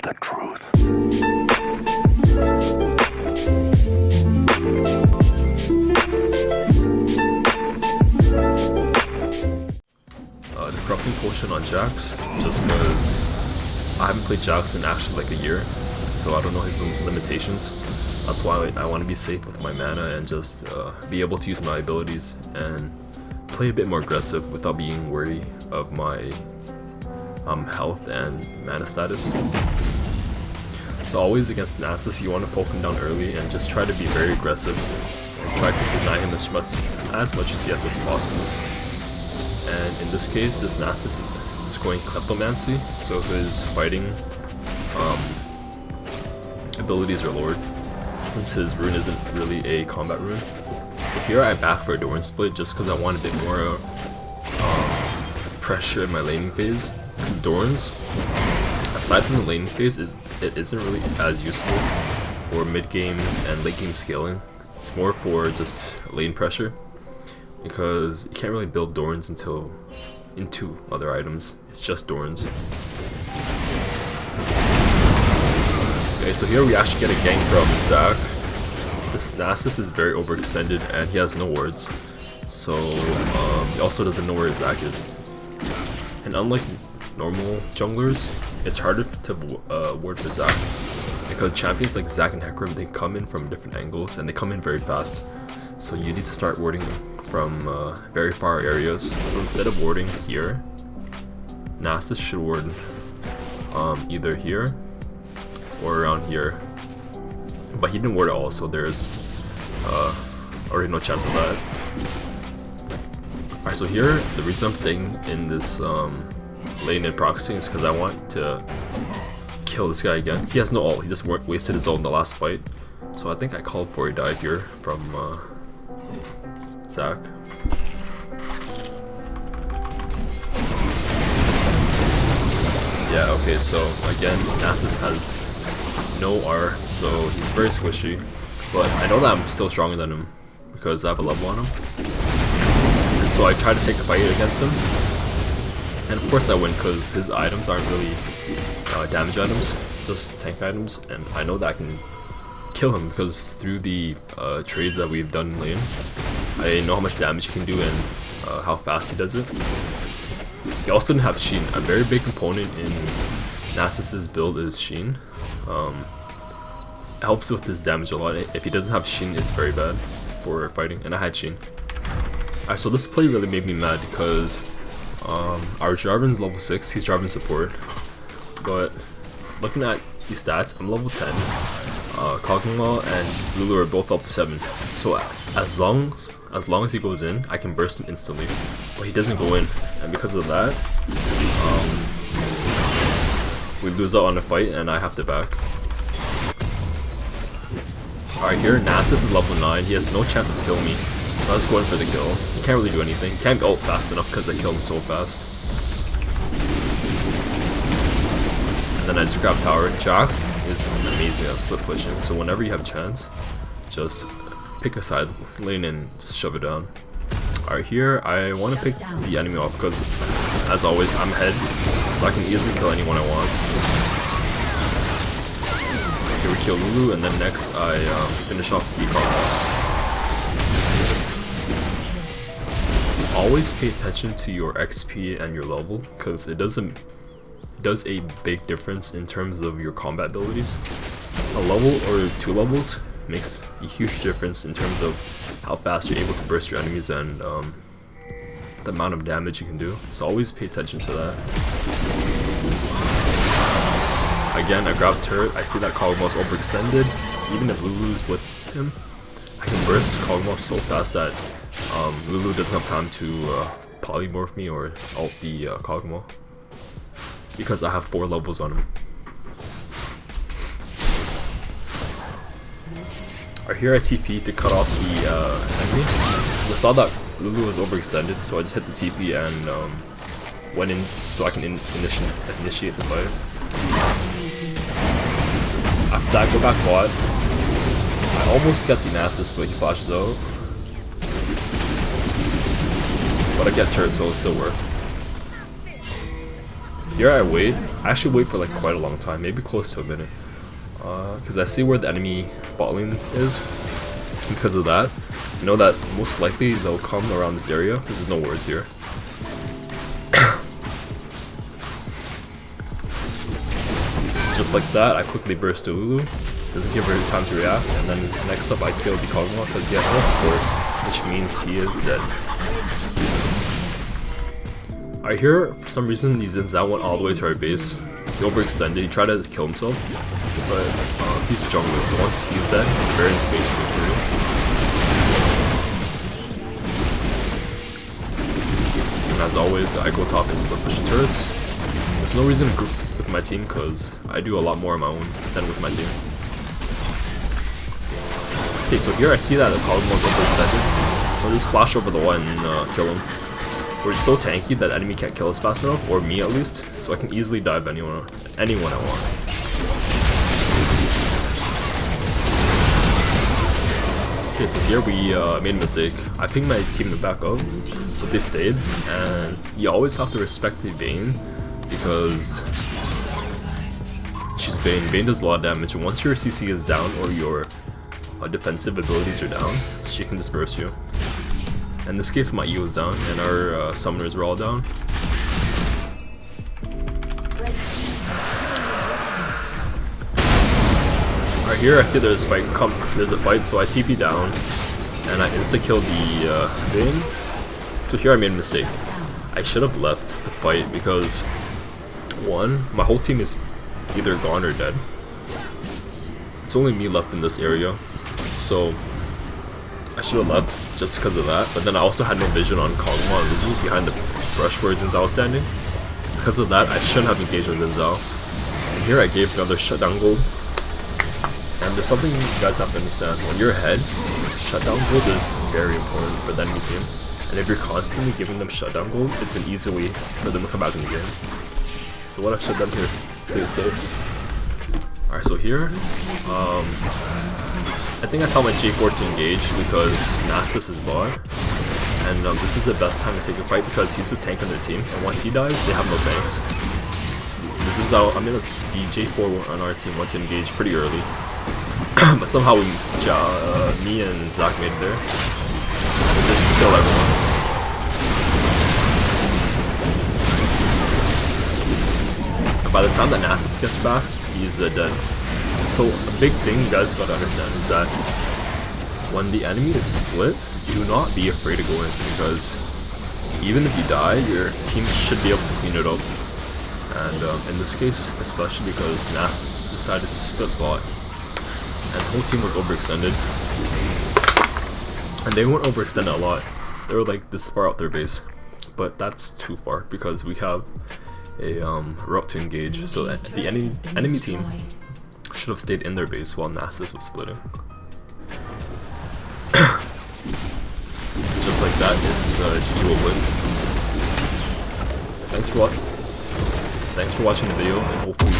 the truth. The corrupting potion on JAX, just because I haven't played JAX in actually like a year, so I don't know his limitations. That's why I want to be safe with my mana and just be able to use my abilities and play a bit more aggressive without being worried of my health and mana status. So always against Nasus, you want to poke him down early and just try to be very aggressive and try to deny him as much CS as possible. And in this case, this Nasus is going Kleptomancy, so his fighting abilities are lowered, since his rune isn't really a combat rune. So here I back for a Doran split just because I want a bit more pressure in my laning phase. Dorans, aside from the laning phase, it isn't really as useful for mid game and late game scaling. It's more for just lane pressure, because you can't really build Dorans into other items. It's just Dorans. Okay, so here we actually get a gank from Zac. This Nasus is very overextended and he has no wards, so he also doesn't know where Zac is. And unlike normal junglers, it's harder to ward for Zac, because champions like Zac and Hecarim, they come in from different angles and they come in very fast. So you need to start warding them from very far areas. So instead of warding here, Nasus should ward either here or around here. But he didn't ward at all, so there's already no chance of that. Alright, so here, the reason I'm staying in this lane and proxying is because I want to kill this guy again. He has no ult, he just wasted his ult in the last fight. So I think I called for a dive here from Zac. Yeah, okay, so again, Nasus has no R, so he's very squishy. But I know that I'm still stronger than him because I have a level on him. And so I try to take the fight against him. And of course I win because his items aren't really damage items, just tank items. And I know that I can kill him because through the trades that we've done in lane, I know how much damage he can do and how fast he does it. He also didn't have Sheen. A very big component in Nasus's build is Sheen. It helps with his damage a lot. If he doesn't have Sheen, it's very bad for fighting, and I had Sheen. Alright, so this play really made me mad because our Jarvan's level 6, he's Jarvan support, but looking at these stats, I'm level 10. Kog'Maw and Lulu are both level 7, so as long as he goes in, I can burst him instantly, but he doesn't go in, and because of that, we lose out on a fight and I have to back. Alright, here Nasus is level 9, he has no chance of killing me, so I was going for the kill. He can't really do anything, he can't ult fast enough because I killed him so fast. And then I just grab tower. JAX is amazing at split pushing, so whenever you have a chance, just pick a side lane and just shove it down. Alright, here I want to pick the enemy off because, as always, I'm ahead, so I can easily kill anyone I want. Here we kill Lulu, and then next I finish off the Kog'Maw. Always pay attention to your XP and your level, because it does a big difference in terms of your combat abilities. A level or 2 levels makes a huge difference in terms of how fast you're able to burst your enemies and the amount of damage you can do. So always pay attention to that. Again, I grab turret, I see that Kog'Maw is overextended. Even if Lulu's with him, I can burst Kog'Maw so fast that Lulu doesn't have time to polymorph me or ult the Kog'Maw, because I have 4 levels on him. Alright, here I TP to cut off the enemy. I saw that Lulu was overextended, so I just hit the TP and went in so I can initiate the fight. After that, go back bot. I almost get the Nasus, but he flashes out. But I get turret, so it'll still work. Here I wait, I actually wait for like quite a long time, maybe close to a minute. Because I see where the enemy bot lane is. And because of that, I know that most likely they'll come around this area, because there's no wards here. Just like that, I quickly burst to Lulu. Doesn't give her time to react, and then next up I kill the Kog'Maw because he has no support, which means he is dead. I hear for some reason he Xin Zhao went all the way to our base. He overextended, he tried to kill himself, but he's jungler, so once he's dead, the Baron's base will be free. And as always, I go top and split pushing turrets. There's no reason to group with my team because I do a lot more on my own than with my team. Okay, so here I see that the Kog'Maw's overextended, so I'll just flash over the one and kill him. We're so tanky that the enemy can't kill us fast enough, or me at least, so I can easily dive anyone I want. Okay, so here we made a mistake. I pinged my team to back up, but they stayed, and you always have to respect the Vayne, because she's Vayne. Vayne does a lot of damage, and once your CC is down, or your defensive abilities are down, she can disperse you. In this case, my E was down, and our summoners were all down. Right here, I see there's a fight, so I TP down, and I insta-kill the Vayne. So here I made a mistake. I should have left the fight because, one, my whole team is either gone or dead. It's only me left in this area, so I should have left just because of that, but then I also had no vision on Kog'Maw and Lulu behind the brush where Xin Zhao was standing. Because of that, I shouldn't have engaged with Xin Zhao. And here I gave another shutdown gold. And there's something you guys have to understand. When you're ahead, shutdown gold is very important for the enemy team. And if you're constantly giving them shutdown gold, it's an easy way for them to come back in the game. So what I should have done here is play it safe. Alright, so here, I think I tell my J4 to engage because Nasus is bot, and this is the best time to take a fight because he's the tank on their team, and once he dies, they have no tanks. So this is how I'm gonna be J4 on our team once you engage pretty early, but somehow me and Zach made it there. We just kill everyone. And by the time that Nasus gets back, he's dead. So a big thing you guys gotta understand is that when the enemy is split, do not be afraid to go in, because even if you die, your team should be able to clean it up. And in this case, especially because Nasus decided to split bot, and the whole team was overextended. And they weren't overextended a lot. They were like this far out their base, but that's too far because we have a route to engage. So that the enemy team should have stayed in their base while Nasus was splitting. Just like that, it's GG will win. Thanks for watching the video, and hopefully